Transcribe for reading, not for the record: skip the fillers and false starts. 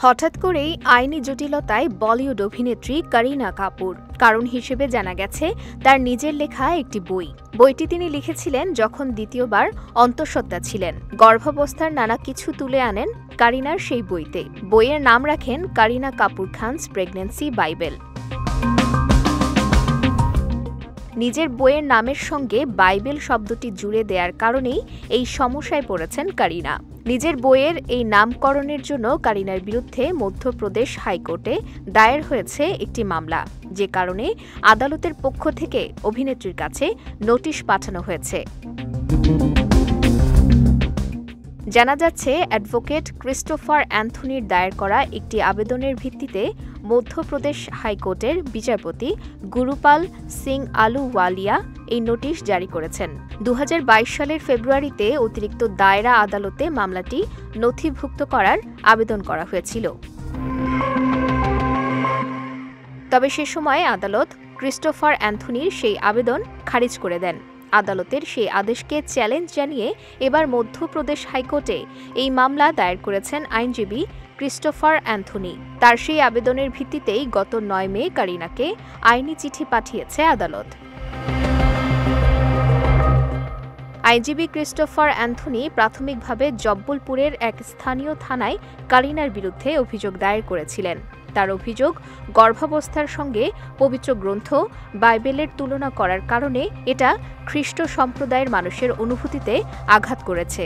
হঠাৎ করেই আইনি জটিলতায় বলিউড অভিনেত্রী করিনা কাপুর। কারণ হিসেবে জানা গেছে তার নিজের লেখা একটি বই। বইটি তিনি লিখেছিলেন যখন দ্বিতীয়বার অন্তঃসত্ত্বা ছিলেন। গর্ভাবস্থার নানা কিছু তুলে আনেন করিনার সেই বইতে। বইয়ের নাম রাখেন করিনা কাপুর খানস প্রেগন্যান্সি বাইবেল। নিজের বইয়ের নামের সঙ্গে বাইবেল শব্দটি জুড়ে দেওয়ার কারণেই এই সমস্যায় পড়েছেন করিনা। নিজের বইয়ের এই নামকরণের জন্য করিনার বিরুদ্ধে মধ্যপ্রদেশ হাইকোর্টে দায়ের হয়েছে একটি মামলা, যে কারণে আদালতের পক্ষ থেকে অভিনেত্রীর কাছে নোটিশ পাঠানো হয়েছে। জানা যাচ্ছে, অ্যাডভোকেট ক্রিস্টোফার অ্যান্থনির দায়ের করা একটি আবেদনের ভিত্তিতে মধ্যপ্রদেশ হাইকোর্টের বিচারপতি গুরুপাল সিং আলুওয়ালিয়া এই নোটিশ জারি করেছেন। 2022 সালের ফেব্রুয়ারিতে অতিরিক্ত দায়রা আদালতে মামলাটি নথিভুক্ত করার আবেদন করা হয়েছিল। তবে সে সময় আদালত ক্রিস্টোফার অ্যান্থনির সেই আবেদন খারিজ করে দেন। আদালতের সেই আদেশকে চ্যালেঞ্জ জানিয়ে এবার মধ্যপ্রদেশ হাইকোর্টে এই মামলা দায়ের করেছেন আইনজীবী ক্রিস্টোফার অ্যান্থনি। তার সেই আবেদনের ভিত্তিতেই গত 9 মে করিনাকে আইনি চিঠি পাঠিয়েছে আদালত। আইনজীবী ক্রিস্টোফার অ্যান্থনি প্রাথমিকভাবে জব্বলপুরের এক স্থানীয় থানায় করিনার বিরুদ্ধে অভিযোগ দায়ের করেছিলেন। তার অভিযোগ, গর্ভাবস্থার সঙ্গে পবিত্র গ্রন্থ বাইবেলের তুলনা করার কারণে এটা খ্রিস্ট সম্প্রদায়ের মানুষের অনুভূতিতে আঘাত করেছে।